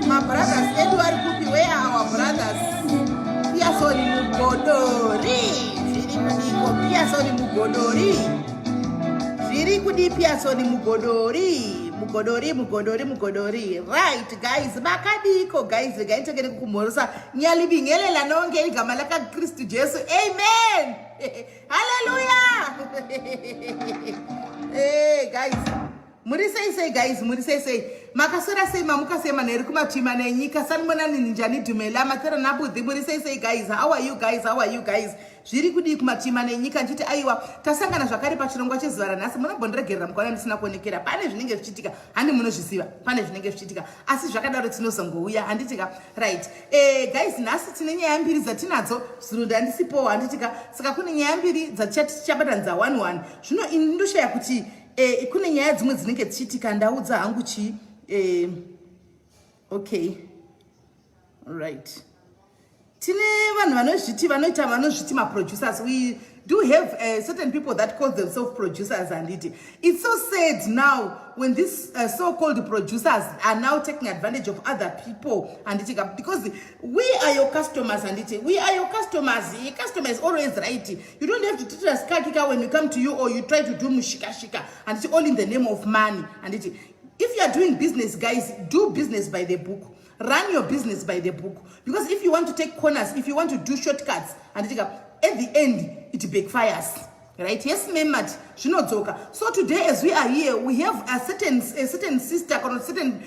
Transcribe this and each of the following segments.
My brothers, Edward Kupi, where are our brothers? Piasoni Mugodori. Piasoni Mugodori. Kudi Piasoni Mugodori. Mugodori. Right, guys. Makadiko, guys. We're going to get a kumorosa. Nyali bingele la nonge gamalaka Christ Jesu. Amen. Hallelujah. Hey, guys. Murisei guys, murisei. Makasora say mamuka say maneri kuma chima na nyika sanmona ninjani dumela matera nabudhi murisei guys. How are you guys? Zviri kudi kuma chima na nyika nchiti aiwa tasangana zvakare pachirongwa chezvara nhasi munobonderegerera mukwana ndisina kuonekera pane zvinenge zvichitika handi munozviziva pane zvinenge zvichitika asi zvakadaro tinozongouya handitika right guys nhasi tine nyaya mbiri dzatinadzo zvinhu handisipo handitika saka kune nyaya mbiri dzatichabatanidza 1 zvino indoshaya kuti kune nyaya dzimwe dzinenge dzichitika ndaudza hangu chi okay right tine vanhu vanozviti ma-producers. We do have certain people that call themselves producers, and it's so sad now when these so-called producers are now taking advantage of other people, and because we are your customers, and we are your customers. Your customer is always right. You don't have to treat us kakika when we come to you, or you try to do mushika, and it's all in the name of money. And if you are doing business, guys, do business by the book. Run your business by the book. Because if you want to take corners, if you want to do shortcuts, and at the end, it backfires. Right? Yes, ma'am. So today, as we are here, we have a certain sister or certain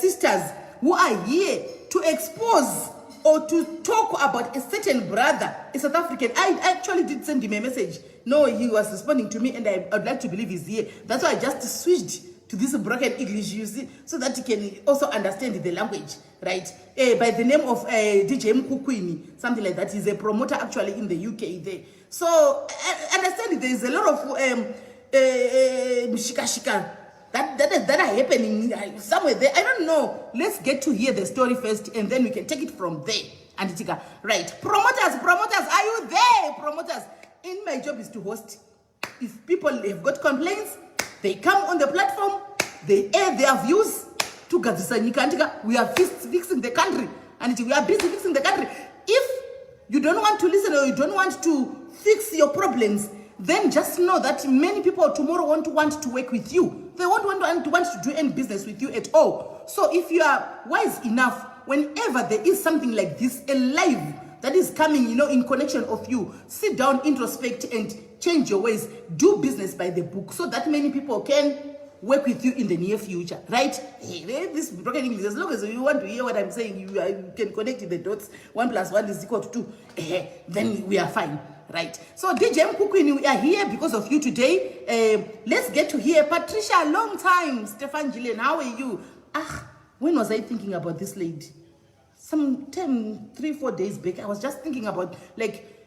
sisters who are here to expose or to talk about a certain brother, a South African. I actually did send him a message. No, he was responding to me, and I'd like to believe he's here. That's why I just switched to this broken English, you see, so that you can also understand the language, right? By the name of DJ Mkukwini, something like that. He's a promoter actually in the UK there. So, understand there is a lot of shika that are happening somewhere there. I don't know. Let's get to hear the story first, and then we can take it from there. And right. Promoters, are you there? Promoters. In my job is to host. If people have got complaints, they come on the platform, they air their views to Gavisa. We are fixing the country, and we are busy fixing the country. If you don't want to listen or you don't want to fix your problems, then just know that many people tomorrow won't want to work with you. They won't want to do any business with you at all. So if you are wise enough, whenever there is something like this, a live that is coming, in connection of you, sit down, introspect, and change your ways. Do business by the book so that many people can work with you in the near future, right? This broken English, as long as you want to hear what I'm saying, you can connect the dots. 1 + 1 = 2. Then we are fine, right? So DJ Mkukwini, we are here because of you today. Let's get to hear Patricia. Long time. Stefan Gillian, how are you? When was I thinking about this lady? Some 3-4 days back, I was just thinking about,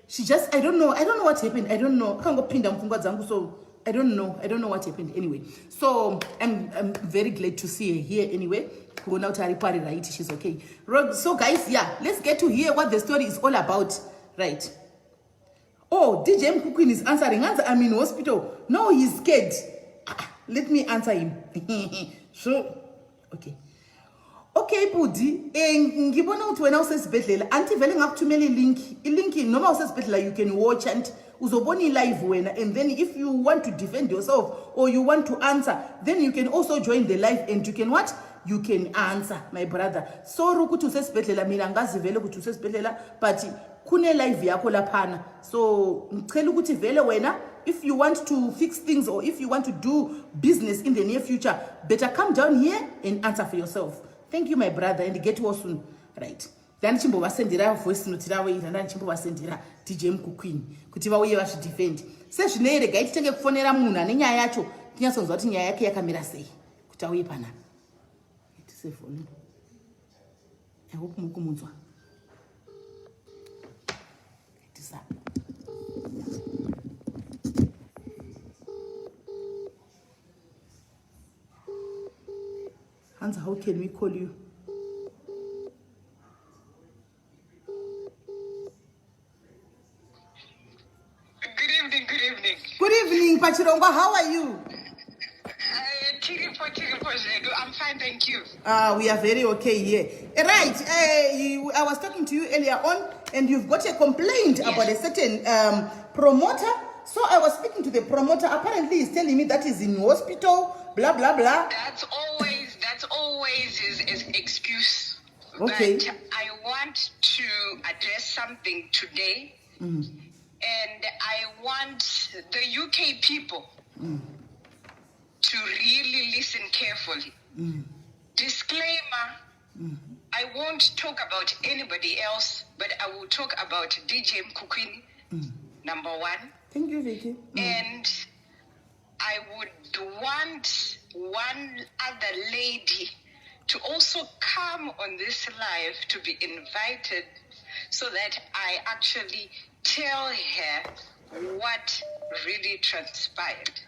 she just, I don't know what happened. I don't know. So I don't know what happened anyway. So I'm very glad to see her here anyway. She's okay. So guys, yeah, let's get to hear what the story is all about. Right. Oh, DJ Mkukwini is answering. I'm in hospital. No, he's scared. Let me answer him. So, okay. Okay, Budi, ngibona ukuthi wena usesibedlela anti vele ngakuthumela link noma usesibedlela you can watch and uzobona live wena, and then if you want to defend yourself or you want to answer, then you can also join the live and you can what? You can answer, my brother. So ukuthi usesibedlela mina ngazi vele ukuthi usesibedlela, but kune live yakho laphana. So ngicela ukuthi vele wena, if you want to fix things or if you want to do business in the near future, better come down here and answer for yourself. Thank you, my brother, and get well soon. Right. Then chimbo wasendira voice note rawe ina chimbo wasendira DJ Mkukwini kuti vauye vashi defend. Se zvinere gaiti tenge kufonera munhu ane nyaya yacho tinyasonzwa kuti nyaya yake yakamira sei kuti auye pana. It's safe for you. I hope mukumunzwa. It's up. Hans, how can we call you? Good evening. Good evening, Pachirongwa. How are you? Tiri I'm fine, thank you. We are very okay here. Right. I was talking to you earlier on, and you've got a complaint about a certain promoter. So I was speaking to the promoter. Apparently, he's telling me that he's in hospital. Blah blah blah. That's always his excuse. Okay. But I want to address something today, and I want the UK people to really listen carefully. Disclaimer, I won't talk about anybody else, but I will talk about DJ Mkukwini, number one. Thank you, Vicky. And I would want one other lady to also come on this live, to be invited, so that I actually tell her what really transpired.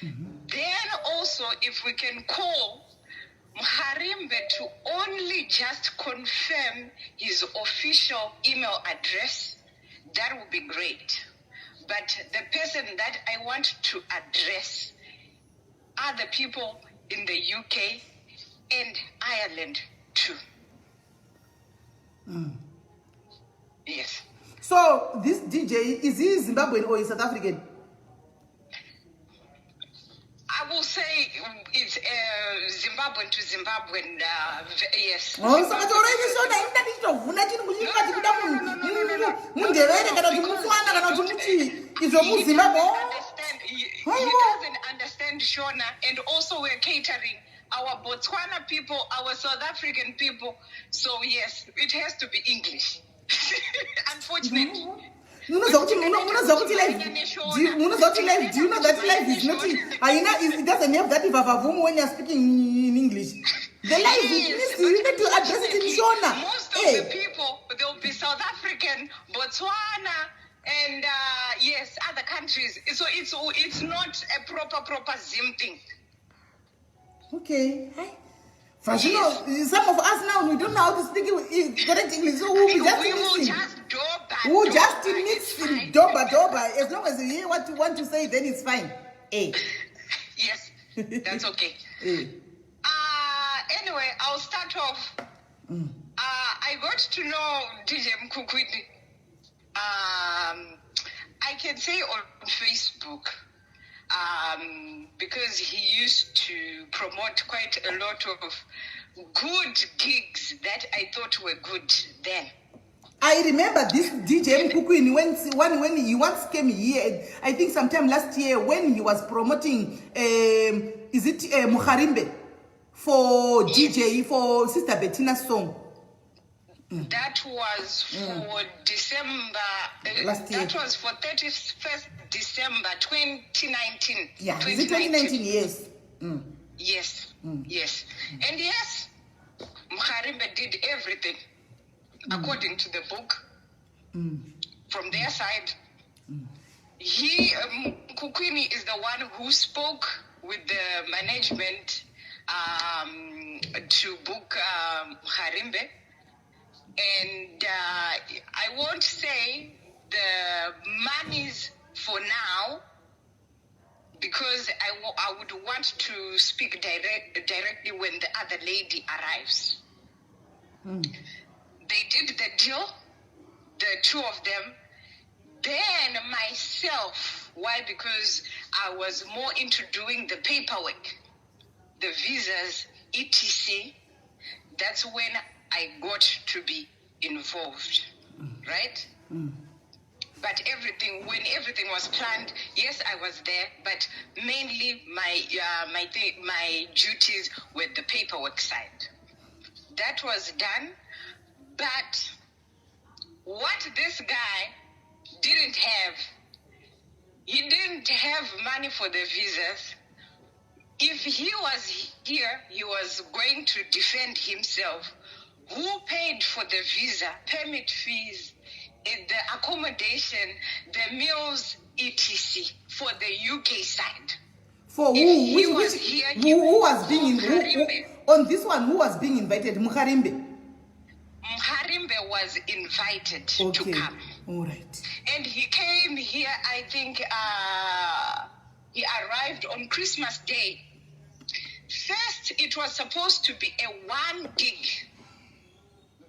Then also, if we can call Mgarimbe to only just confirm his official email address, that would be great. But the person that I want to address are the people in the UK and Ireland too. Yes. So this DJ, is he Zimbabwean or is South African? I will say it's Zimbabwean to Zimbabwean, yes. Oh, so that's already so that he doesn't understand Shona, and also we're catering our Botswana people, our South African people. So yes, it has to be English. Unfortunately. Do you know that life is not? It doesn't have that vavavoom when you're speaking in English. The life is you need to address it in Shona. Most of the people, they'll be South African, Botswana, and yes, other countries. So it's not a proper Zim thing. Okay. But you know, some of us now, we don't know how to speak correct English, so we'll just mix doba. As long as you hear what you want to say, then it's fine. Yes, that's okay. Anyway, I'll start off. I got to know DJ Mkukwini. I can say on Facebook, because he used to promote quite a lot of good gigs that I thought were good then. I remember this DJ Mkukwini when he once came here, I think sometime last year, when he was promoting, Mgarimbe for DJ, for Sister Bettina's song. That was for December. Last year. That was for 31st December 2019. Yeah, 2019, yes. Yes, yes. And yes, Mgarimbe did everything according to the book. From their side, Mkukwini is the one who spoke with the management to book Mgarimbe. And I won't say the monies for now, because I would want to speak directly when the other lady arrives. They did the deal, the two of them. Then myself, why? Because I was more into doing the paperwork, the visas, etc. That's when I got to be involved, right? But when everything was planned, yes, I was there, but mainly my duties were the paperwork side. That was done, but what this guy didn't have, he didn't have money for the visas. If he was here, he was going to defend himself. Who paid for the visa, permit fees, the accommodation, the meals, etc. for the UK side? For who? Who was being on this one? Who was being invited? Mgarimbe. Mgarimbe was invited to come. All right. And he came here. I think he arrived on Christmas Day, first it was supposed to be a 1 gig,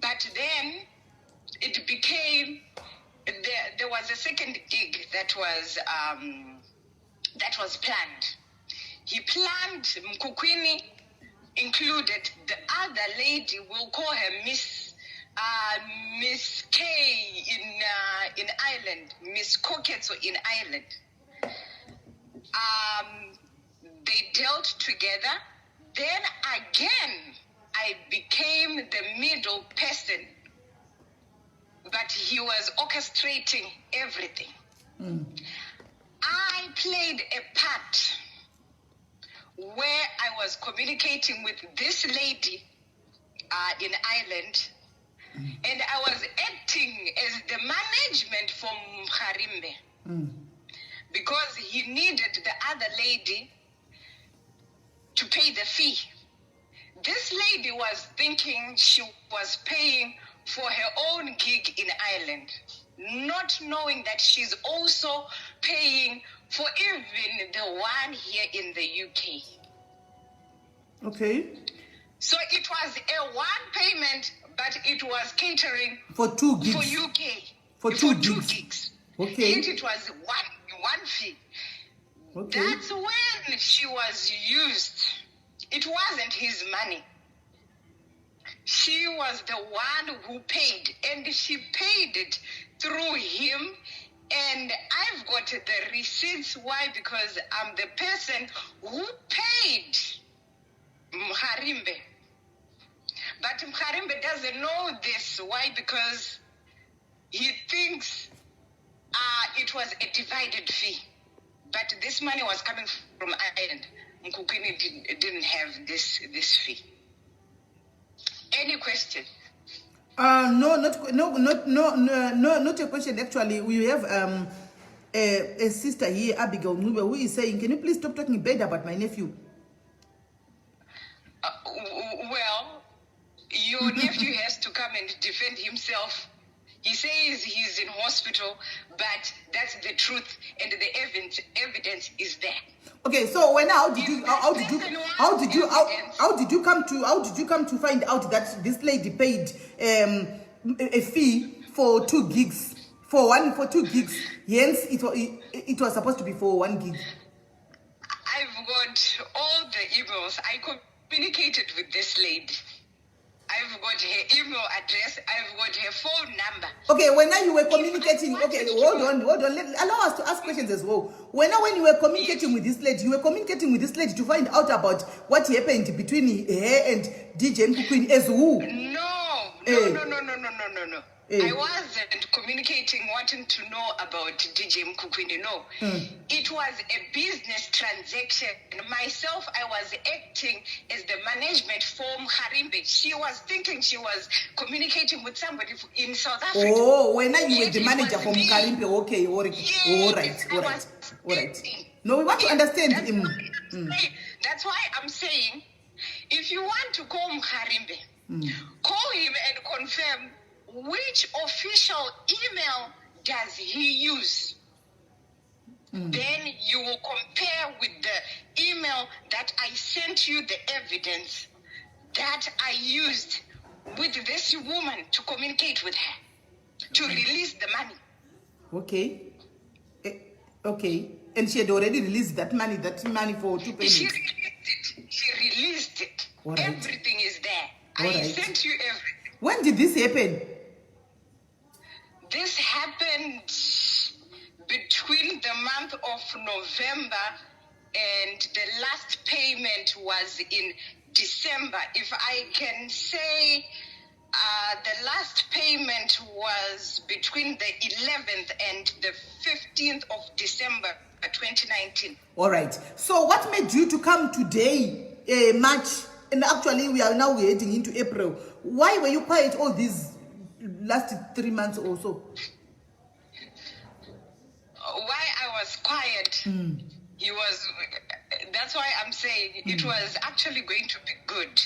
but then it became there was a second gig that was planned. He planned Mkukwini included the other lady. We'll call her Miss K in Ireland, Miss Koketso in Ireland. They dealt together. Then again, I became the middle person, but he was orchestrating everything. I played a part where I was communicating with this lady in Ireland, and I was acting as the management for Mgarimbe because he needed the other lady to pay the fee. This lady was thinking she was paying for her own gig in Ireland, not knowing that she's also paying for even the one here in the UK. Okay. So it was a one payment, but it was catering for 2 gigs. For UK. For 2 2 gigs. gigs. Okay. Yet it was one fee. Okay. That's when she was used. It wasn't his money. She was the one who paid, and she paid it through him. And I've got the receipts. Why? Because I'm the person who paid Mgarimbe. But Mgarimbe doesn't know this. Why? Because he thinks it was a divided fee. But this money was coming from Ireland. Mkukwini didn't have this fee. Any question? No, not a question. Actually, we have a sister here, Abigail Nube, who is saying, "Can you please stop talking bad about my nephew?" Well, your nephew has to come and defend himself. He says he's in hospital, but that's the truth, and the evidence is there. Okay, so how did you come to find out that this lady paid a fee for 2 gigs for 2 gigs? Hence, it was supposed to be for 1 gig. I've got all the emails. I communicated with this lady. I've got her email address. I've got her phone number. Okay, when you were communicating, okay, hold on. Allow us to ask questions as well. When you were communicating with this lady, you were communicating with this lady to find out about what happened between her and DJ Mkukwini as who? No. I wasn't communicating, wanting to know about DJ Mkukwini. No. It was a business transaction. Myself, I was acting as the management for Mgarimbe. She was thinking she was communicating with somebody in South Africa. Oh, when you were the manager for Mgarimbe, okay, all right. No, we want to understand him. That's why I'm saying, if you want to call Mgarimbe, call him and confirm which official email does he use. Then you will compare with the email that I sent you the evidence that I used with this woman to communicate with her, to release the money. Okay. Okay. And she had already released that money for 2 payments. She released it. Right. Everything is there. I sent you everything. When did this happen? This happened between the month of November and the last payment was in December. If I can say, the last payment was between the 11th and the 15th of December 2019. All right. So what made you to come today, March, and actually we're heading into April? Why were you quiet all these last 3 months or so? Why I was quiet? That's why I'm saying it was actually going to be good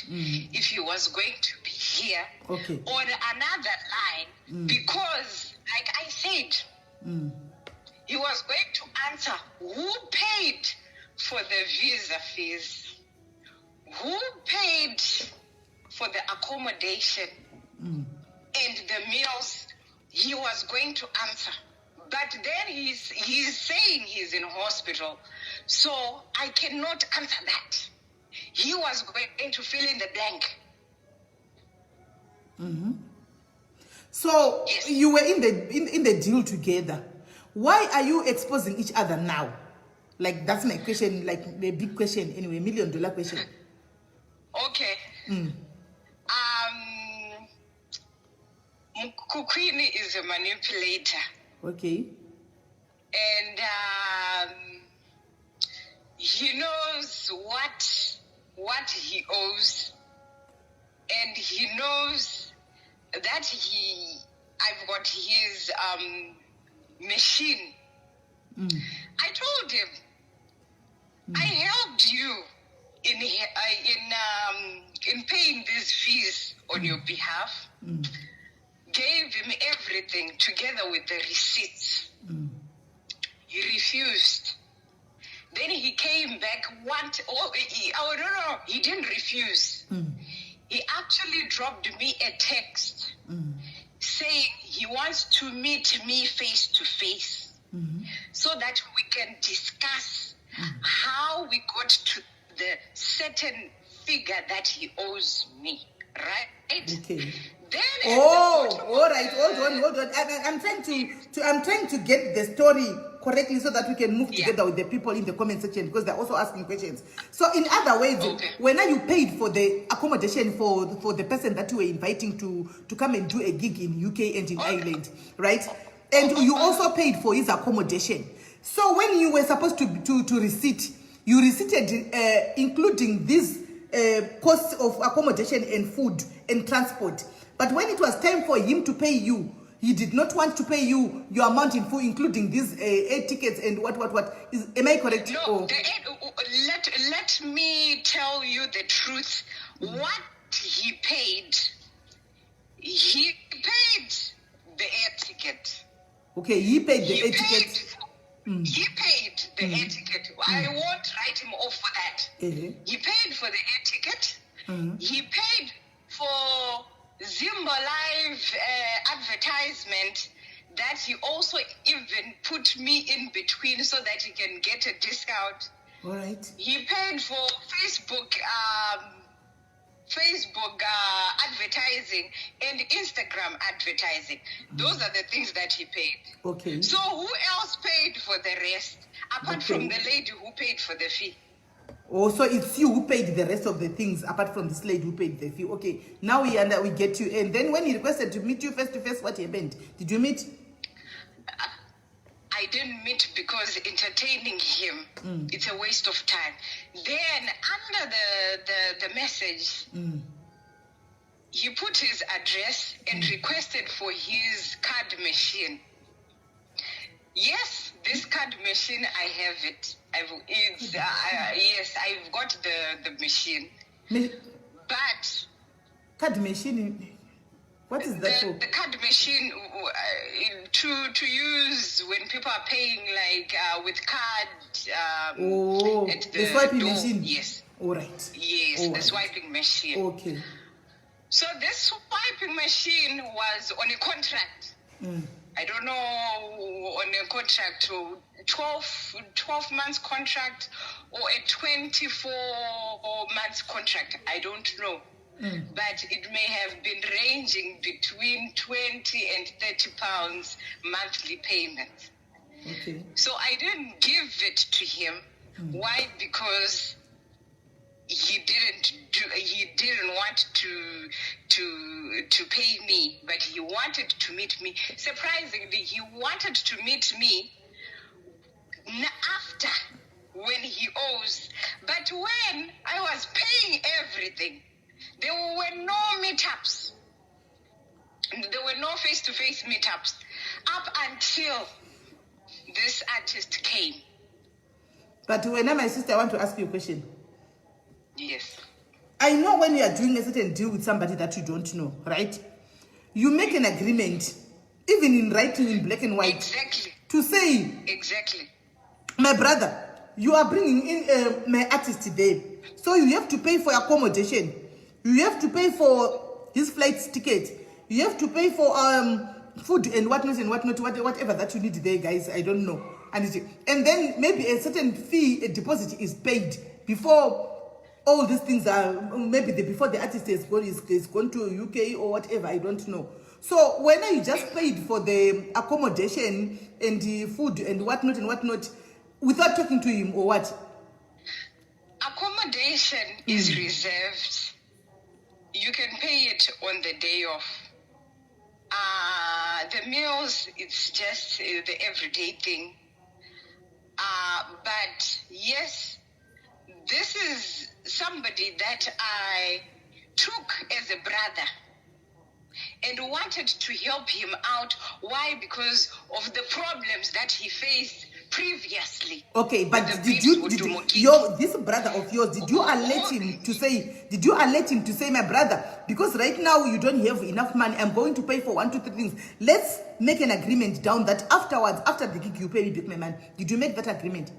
if he was going to be here on another line, because, like I said, he was going to answer who paid for the visa fees, who paid for the accommodation and the meals, he was going to answer. But then he's saying he's in hospital, so I cannot answer that. He was going to fill in the blank. So Yes. you were in the deal together. Why are you exposing each other now? Like, that's my question, like the big question anyway, $1 million question. Okay. Mkukwini is a manipulator. Okay. And he knows what he owes, and he knows that I've got his machine. I told him I helped you in paying these fees on your behalf. Gave him everything together with the receipts. He refused. Then he came back. He didn't refuse. He actually dropped me a text saying he wants to meet me face to face so that we can discuss how we got to the certain figure that he owes me. Right? Okay. Then all right. Hold on. I'm trying to get the story correctly so that we can move together with the people in the comment section, because they're also asking questions. So in other words, when you paid for the accommodation for the person that you were inviting to come and do a gig in UK and in Ireland, right? And you also paid for his accommodation. So when you were supposed to receipt, you receipted including this costs of accommodation and food and transport. But when it was time for him to pay you, he did not want to pay you your amount in full, including these air tickets and what. Am I correct? No, let me tell you the truth. What he paid the air ticket. Okay, he paid the air ticket. He paid the air ticket. I won't write him off for that. He paid for the air ticket. He paid for Zimba Live advertisement that he also even put me in between so that he can get a discount. All right. He paid for Facebook advertising and Instagram advertising. Those are the things that he paid. Okay. So who else paid for the rest apart from the lady who paid for the fee? Oh, so it's you who paid the rest of the things apart from this lady who paid the fee. Okay, now we get you. And then when he requested to meet you face to face, what happened? Did you meet? I didn't meet because entertaining him, it's a waste of time. Then under the message, he put his address and requested for his card machine. Yes, this card machine, I have it. Yes, I've got the machine. But card machine, what is that for? The card machine to use when people are paying like with card. At the swiping door. machine. Yes. All right. Yes, the swiping machine. Okay. So this swiping machine was on a contract. I don't know, on a contract, 12 months contract or a 24 months contract. I don't know. But it may have been ranging between 20 and 30 pounds monthly payment. Okay. So I didn't give it to him. Why? Because he didn't want to pay me, but he wanted to meet me. Surprisingly, he wanted to meet me after when he owes. But when I was paying everything, there were no meetups. There were no face-to-face meetups up until this artist came. But when my sister, I want to ask you a question. Yes. I know when you are doing a certain deal with somebody that you don't know, right? You make an agreement, even in writing in black and white. Exactly. To say, exactly, my brother, you are bringing in my artist there. So you have to pay for accommodation. You have to pay for his flight ticket. You have to pay for food and whatnot, whatever that you need there, guys. I don't know. And then maybe a certain fee, a deposit is paid before all these things are, maybe before the artist is gone to UK or whatever, I don't know. So when you just paid for the accommodation and the food and whatnot, without talking to him or what? Accommodation is reserved. You can pay it on the day off. The meals, it's just the everyday thing. But yes, this is somebody that I took as a brother and wanted to help him out. Why? Because of the problems that he faced previously. Okay, but this brother of yours, did you alert him to say, my brother, because right now you don't have enough money, I'm going to pay for 1, 2, 3 things. Let's make an agreement down that afterwards, after the gig, you pay me back my money. Did you make that agreement?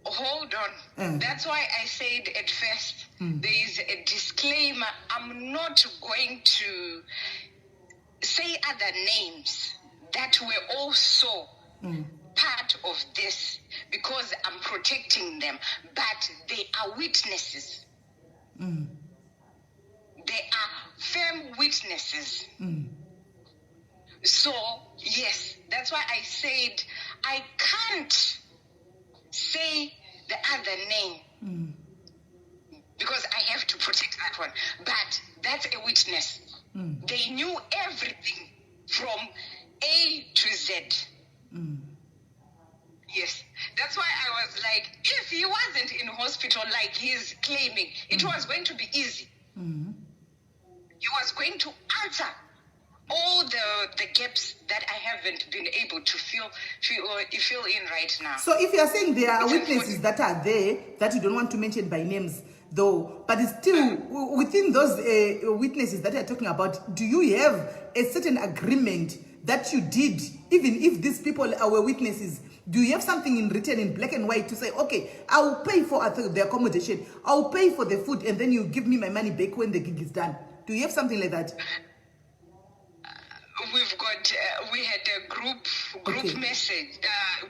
Hold on. That's why I said at first, there is a disclaimer. I'm not going to say other names that were also part of this because I'm protecting them. But they are witnesses. They are firm witnesses. So, yes, that's why I said I can't say the other name because I have to protect that one. But that's a witness. They knew everything from A to Z. Yes, that's why I was like, if he wasn't in hospital like he's claiming, it was going to be easy. He was going to answer all the gaps that I haven't been able to fill in right now. So if you are saying there are witnesses that are there that you don't want to mention by names though, but it's still within those witnesses that you're talking about, do you have a certain agreement that you did, even if these people are witnesses? Do you have something in written in black and white to say, okay, I'll pay for the accommodation, I'll pay for the food, and then you give me my money back when the gig is done? Do you have something like that? We've got, we had a group message.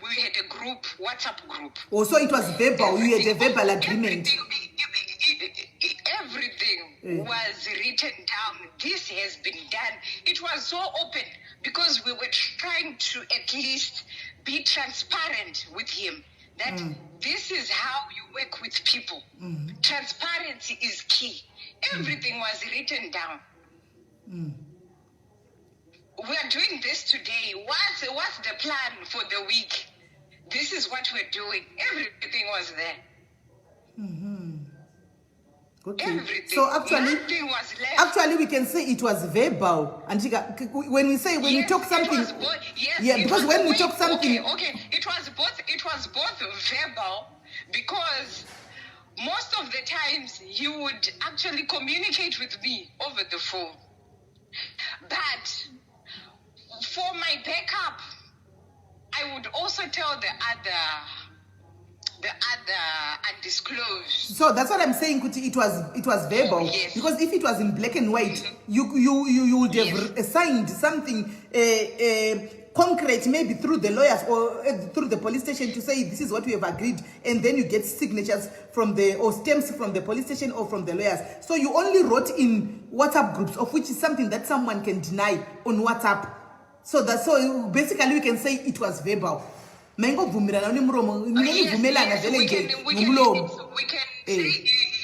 We had a WhatsApp group. Oh, so it was verbal. You had a verbal agreement. Everything was written down. This has been done. It was so open because we were trying to at least be transparent with him that this is how you work with people. Transparency is key. Everything was written down. We are doing this today. What's the plan for the week? This is what we're doing. Everything was there. Okay. Everything. So actually, nothing was left. Actually, we can say it was verbal. And when we say you talk something, because when we talk something, okay, it was both verbal because most of the times he would actually communicate with me over the phone, but for my backup, I would also tell the other undisclosed. So that's what I'm saying, Kuti. It was verbal. Yes. Because if it was in black and white, you would have signed something concrete, maybe through the lawyers or through the police station, to say this is what we have agreed, and then you get signatures or stamps from the police station or from the lawyers. So you only wrote in WhatsApp groups, of which is something that someone can deny on WhatsApp. So basically we can say it was verbal. We can say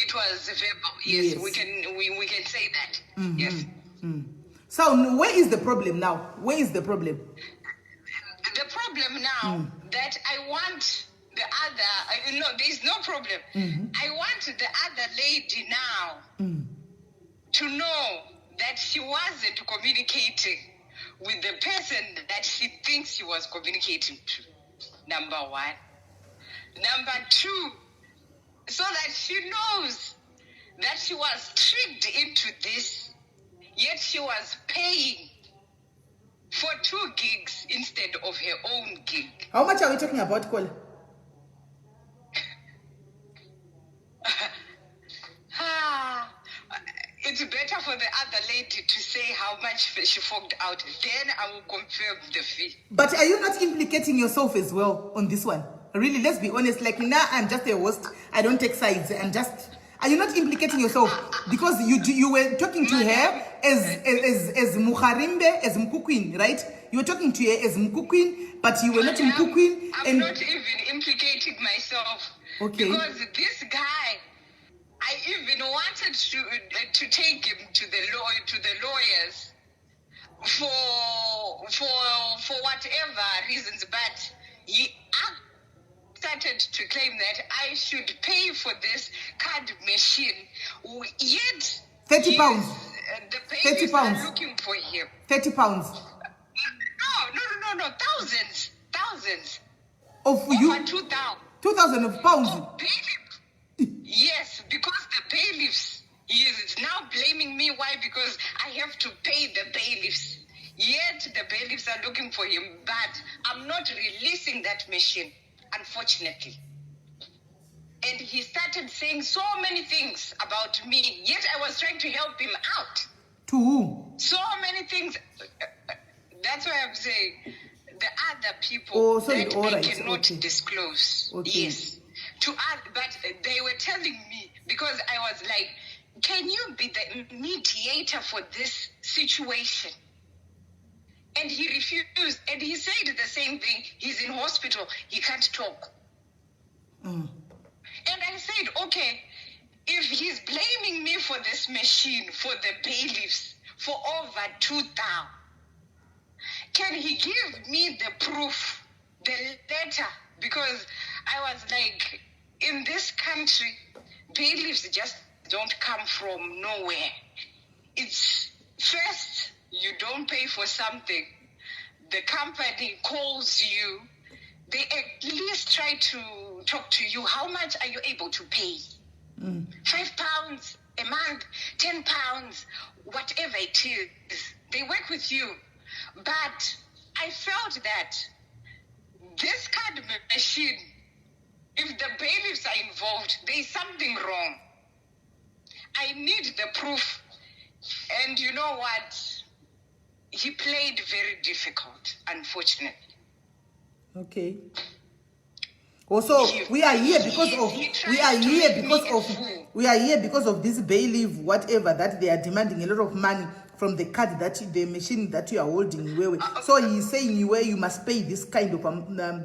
it was verbal. Yes, we can say that. Yes. So where is the problem now? Where is the problem? The problem now that I want the other, there's no problem. I want the other lady now to know that she wasn't communicating with the person that she thinks she was communicating to. Number one. Number two, so that she knows that she was tricked into this, yet she was paying for 2 gigs instead of her own gig. How much are we talking about, Cole? to say how much she forked out. Then I will confirm the fee. But are you not implicating yourself as well on this one? Really, let's be honest. Like now, I'm just a host. I don't take sides. I'm just. Are you not implicating yourself because you were talking to her as Mgarimbe, as Mkukwin, right? You were talking to her as Mkukwin, but you were not Mkukwin. I'm not even implicating myself. Okay. Because this guy, I even wanted to take him to the lawyers for whatever reasons, but he started to claim that I should pay for this card machine. Yet 30 pounds. The 30 babies pounds. are looking for him. 30 pounds. No, thousands. Of Over you? 2,000. 2,000 of pounds. Oh, bailiff. Yes, because the bailiffs, he is now blaming me. Why? Because I have to pay the bailiffs. Yet the bailiffs are looking for him, but I'm not releasing that machine, unfortunately. And he started saying so many things about me, yet I was trying to help him out. To who? So many things. That's why I'm saying the other people that I cannot disclose. Okay. Yes. But they were telling me, because I was like, can you be the mediator for this situation? And he refused. And he said the same thing. He's in hospital. He can't talk. And I said, okay, if he's blaming me for this machine, for the bailiffs, for over 2,000, can he give me the proof, the letter? Because I was like, in this country, bailiffs just don't come from nowhere. It's first, you don't pay for something. The company calls you. They at least try to talk to you. How much are you able to pay? £5 a month, £10, whatever it is. They work with you. But I felt that this card machine, if the bailiffs are involved, there's something wrong. I need the proof. And you know what? He played very difficult, unfortunately. Okay. Also, we are here because of this bailiff, whatever, that they are demanding a lot of money from the card, the machine that you are holding. So he's saying you must pay this kind of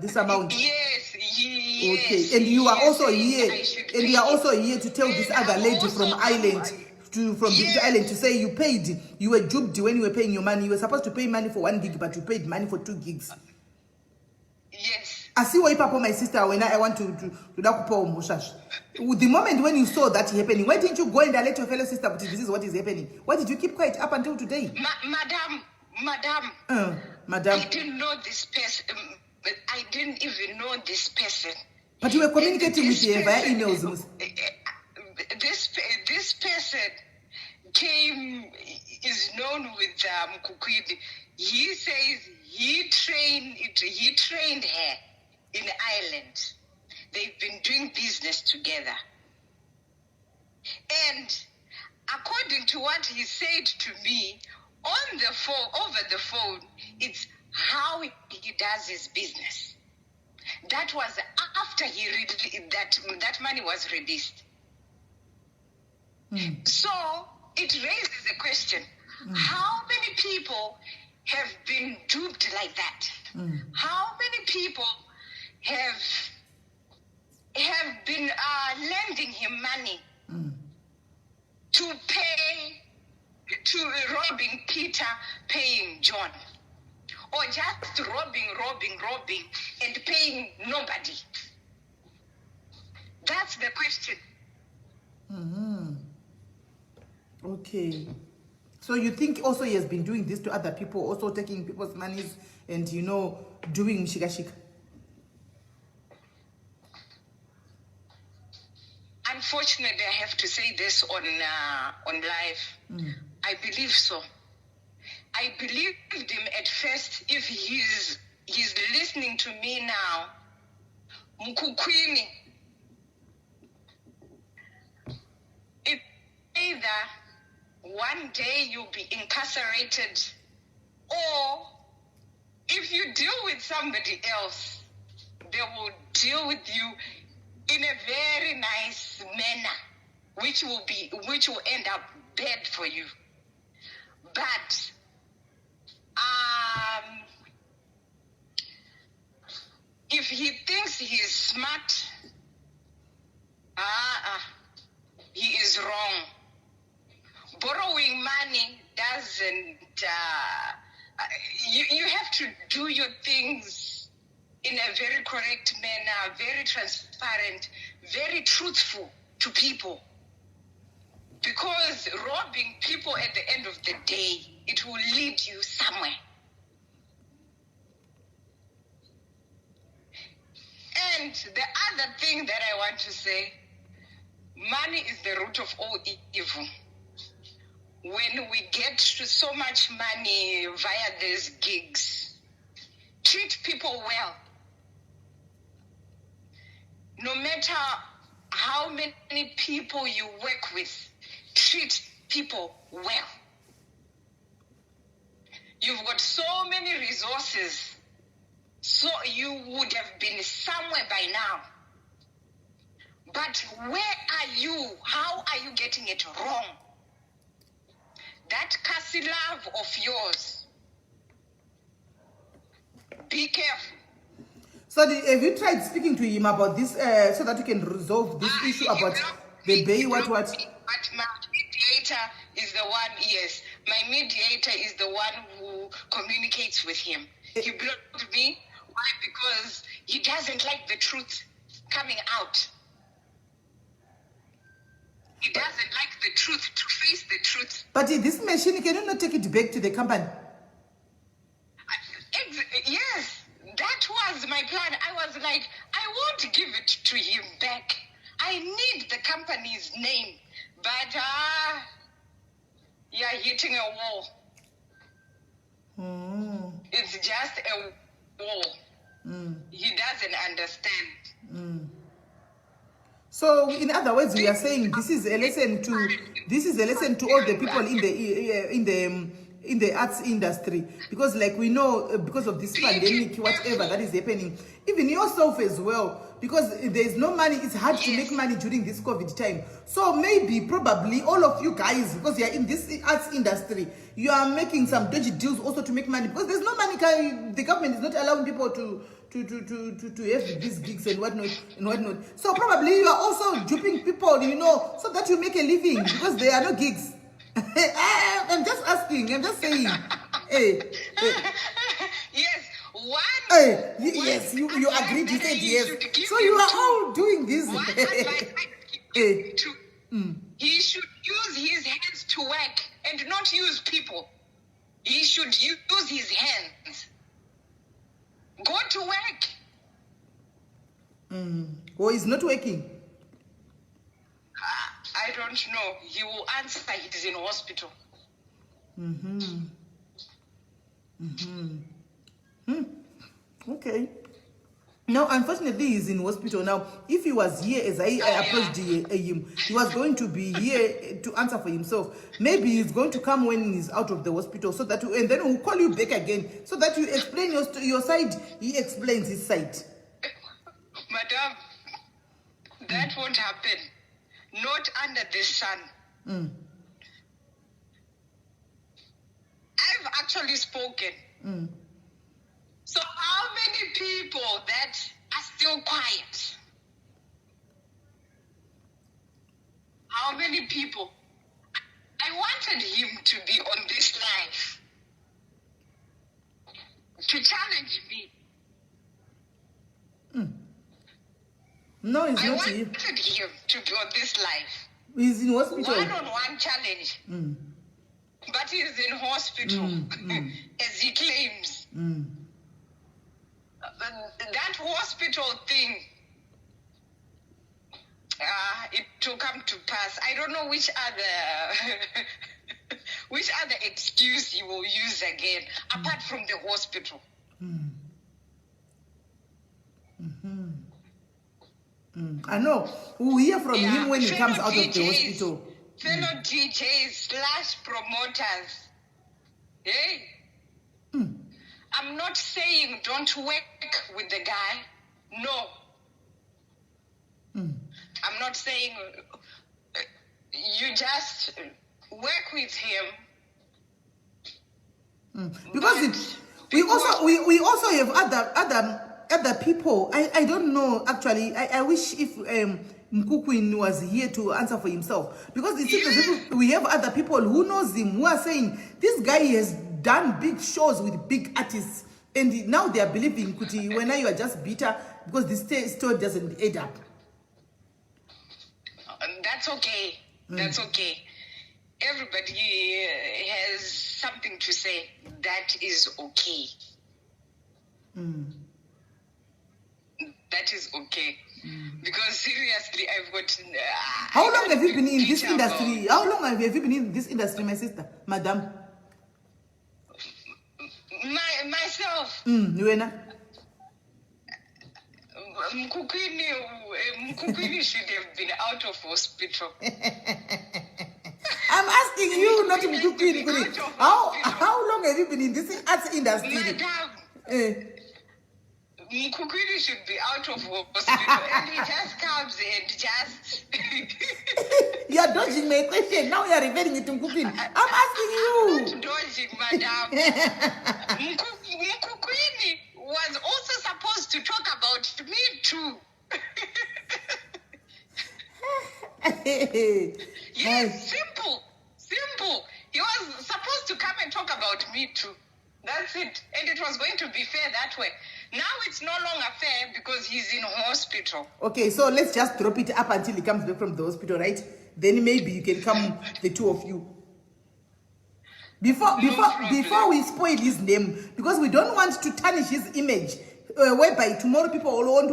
this amount. Yes. Okay, and you are also here, to tell this other lady from Ireland. The island to say you were duped when you were paying your money. You were supposed to pay money for 1 gig, but you paid money for 2 gigs. Yes. I see why Papa, my sister, when I want to the moment when you saw that happening, why didn't you go and let your fellow sister, but this is what is happening? Why did you keep quiet up until today? Madam. I didn't know this person. I didn't even know this person. But you were communicating with her via emails. This person is known with Mkukwini. He says he trained her in Ireland. They've been doing business together. And according to what he said to me on the phone, over the phone, it's how he does his business. That was after that money was released. So it raises a question. How many people have been duped like that? How many people have been lending him money to pay, to robbing Peter, paying John? Or just robbing, and paying nobody? That's the question. Okay. So you think also he has been doing this to other people, also taking people's monies and, doing shika? Unfortunately, I have to say this on live. I believe so. I believed him at first. If he's listening to me now, Mkukwini, it's either one day you'll be incarcerated, or if you deal with somebody else, they will deal with you in a very nice manner, which will end up bad for you. But if he thinks he's smart, he is wrong. Borrowing money doesn't. You have to do your things in a very correct manner, very transparent, very truthful to people. Because robbing people at the end of the day, it will lead you somewhere. And the other thing that I want to say, money is the root of all evil. When we get to so much money via these gigs, treat people well. No matter how many people you work with, treat people well. You've got so many resources, so you would have been somewhere by now. But where are you? How are you getting it wrong? That Kasi love of yours, be careful. So have you tried speaking to him about this so that you can resolve this issue about the bay, what? But my mediator is the one, yes. My mediator is the one who communicates with him. He blocked me. Why? Because he doesn't like the truth coming out. He doesn't like the truth, to face the truth. But this machine, can you not take it back to the company? Yes, that was my plan. I was like, I won't give it to him back. I need the company's name. But you're hitting a wall. It's just a wall. He doesn't understand. So, in other words, we are saying this is a lesson to all the people in the arts industry, because, like, we know because of this pandemic, whatever that is happening, even yourself as well, because there is no money. It's hard to make money during this COVID time. So maybe, probably, all of you guys, because you are in this arts industry, you are making some dodgy deals also to make money, because there's no money. The government is not allowing people to have these gigs and whatnot. So probably you are also duping people, so that you make a living, because there are no gigs. I'm just asking. I'm just saying. Hey. Yes. Yes, you agreed. You said yes. So you are all doing this. He should use his hands to work and not use people. He should use his hands. Go to work. Or he's not working. I don't know. He will answer. He's in hospital. Okay. Now, unfortunately, he's in hospital now. If he was here, as I approached him, he was going to be here to answer for himself. Maybe he's going to come when he's out of the hospital, so that and then we'll call you back again, so that you explain your side. He explains his side. Madam, that won't happen. Not under the sun. I've actually spoken. So how many people that are still quiet? How many people? I wanted him to be on this live to challenge me. No, he's not here. I wanted him to be on this live. He's in hospital. One-on-one challenge. But he's in hospital, as he claims. That hospital thing, it will come to pass. I don't know which other excuse he will use again, apart from the hospital. I know. We'll hear from him when he comes out of the hospital. fellow DJs / promoters. Hey, I'm not saying don't work with the guy. No. I'm not saying you just work with him. Because we also have other people. I don't know actually. I wish if Mkukwin was here to answer for himself, because it seems as if we have other people who knows him who are saying this guy has done big shows with big artists, and now they are believing Kuti when you are just bitter because this story doesn't add up. That's okay. That's okay. Everybody has something to say. That is okay. That is okay. Because seriously, I've got... How long have you been in this industry? How long have you been in this industry, my sister, madam? Myself. Mkukwini should have been out of hospital. I'm asking you, not Mkukwini. How long have you been in this arts industry? Madam, Mkukwini should be out of hospital, and he just comes and just... You are dodging my question. Now you are referring it to Mkukwini. I'm asking you. I'm not dodging, madam. Mkukwini was also supposed to talk about me too. Yes, simple. He was supposed to come and talk about me too. That's it. And it was going to be fair that way. Now it's no longer fair because he's in hospital. Okay, so let's just drop it up until he comes back from the hospital, right? Then maybe you can come, the two of you. Before we spoil his name, because we don't want to tarnish his image, whereby tomorrow people will want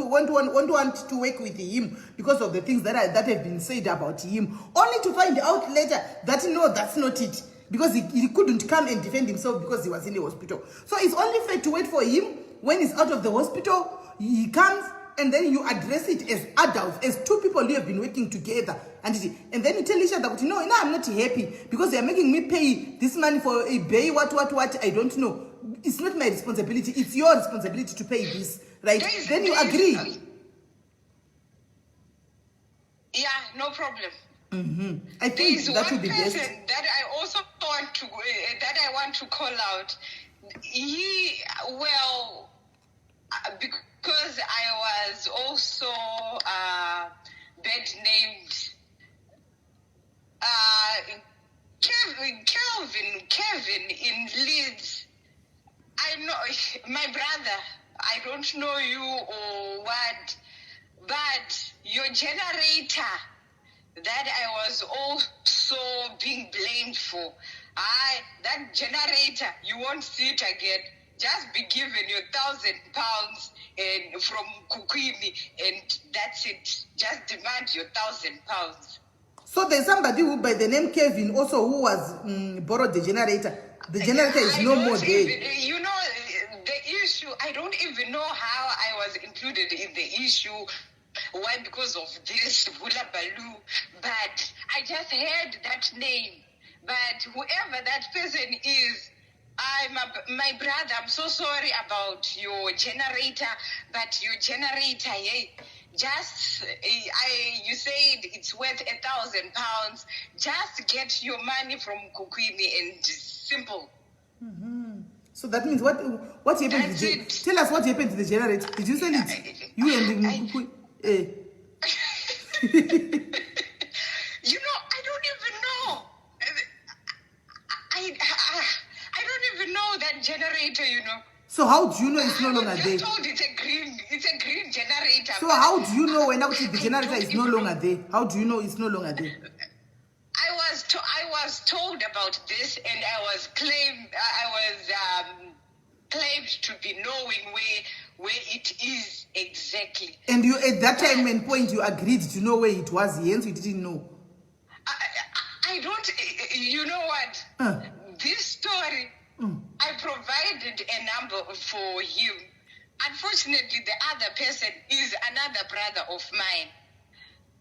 to work with him because of the things that have been said about him, only to find out later that no, that's not it, because he couldn't come and defend himself because he was in the hospital. So it's only fair to wait for him when he's out of the hospital. He comes, and then you address it as adults, as two people who have been working together, and then you tell each other, no, I'm not happy because they are making me pay this money for a bay, what, I don't know. It's not my responsibility. It's your responsibility to pay this, right? Then you agree. Yeah, no problem. I think that would be best. That I also want to call out. Because I was also bed named Kevin in Leeds. I know my brother. I don't know you or what, but your generator that I was also being blamed for. That generator, you won't see it again. Just be given your £1,000 and from Kukwini, and that's it. Just demand your £1,000. So there's somebody who, by the name Kevin, also who was borrowed the generator. The generator is no more there. You know, the issue, I don't even know how I was included in the issue. Why? Because of this Hula Baloo. But I just heard that name. But whoever that person is, my brother, I'm so sorry about your generator. But your generator, you said it's worth £1,000. Just get your money from Kukwini and simple. So that means what happened to the tell us what happened to the generator. Did you sell it? You and the Kukwini? You know, I don't even know. I don't even know that generator, you know. So how do you know it's no longer there? I was told it's a green generator. So how do you know when the generator is no longer there? How do you know it's no longer there? I was told about this, and I was claimed to be knowing where it is exactly. And you, at that time and point, you agreed to know where it was, hence you didn't know. I don't, you know what? This story, I provided a number for him. Unfortunately, the other person is another brother of mine.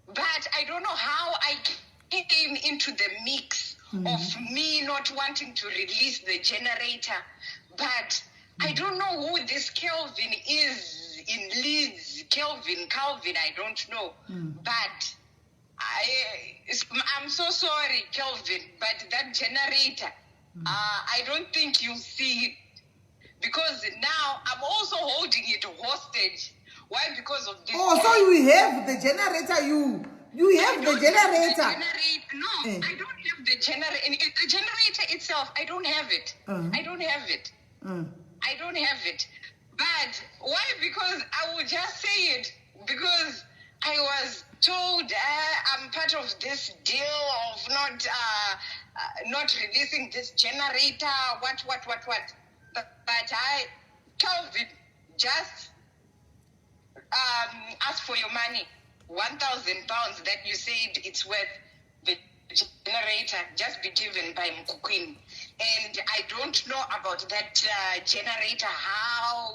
But I don't know how I came into the mix of me not wanting to release the generator. But I don't know who this Kelvin is in Leeds. Calvin, I don't know. But I'm so sorry, Kelvin, but that generator, I don't think you'll see it. Because now I'm also holding it hostage. Why? Because of this. Oh, so you have the generator, you have the generator. No, I don't have the generator. The generator itself, I don't have it. I don't have it. I don't have it. But why? Because I would just say it. Because I was told I'm part of this deal of not releasing this generator. What? But Calvin, just ask for your money. £1,000 that you said it's worth. The generator just be given by Mkukwini. And I don't know about that generator, how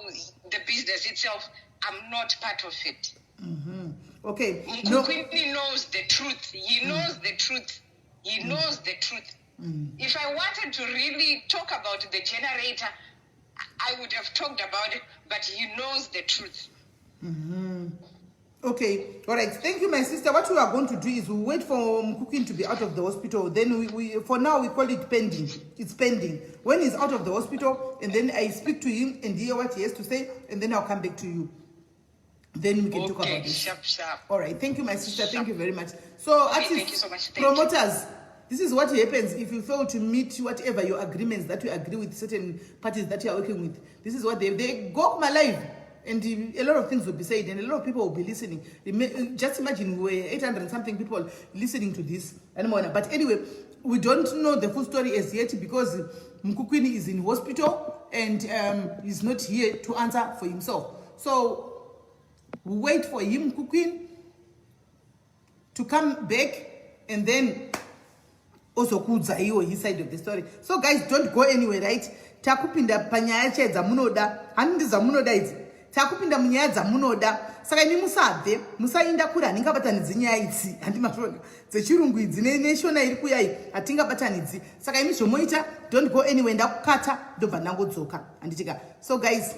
the business itself, I'm not part of it. Okay. Mkukwini knows the truth. He knows the truth. He knows the truth. If I wanted to really talk about the generator, I would have talked about it, but he knows the truth. Okay, all right. Thank you, my sister. What we are going to do is we'll wait for Mkukwini to be out of the hospital. Then we for now we call it pending. It's pending. When he's out of the hospital, and then I speak to him and hear what he has to say, and then I'll come back to you. Then we can talk about this. Sharp. All right. Thank you, my sister. Thank you very much. So, Okay, thank you so much. promoters, this is what happens if you fail to meet whatever your agreements that you agree with certain parties that you are working with. This is what they go my life. And a lot of things will be said, and a lot of people will be listening. Just imagine we're 800 and something people listening to this. But anyway, we don't know the full story as yet because Mkukwini is in hospital and he's not here to answer for himself. So we wait for him, Mkukwini, to come back and then also kudza his side of the story. So guys, don't go anywhere, right? Takupinda panyaya chedza munoda, handiza munoda idzi. Takupinda munyaya dzamunoda. Saka imi musabve, musainda kure handingabatanidzi nyaya idzi. Handimashona dzechirungu idzi neshona iri kuyai hatingabatanidzi. Saka imi zvomoita, don't go anywhere, ndakukata ndobva ndangodzoka. Handitika. So guys,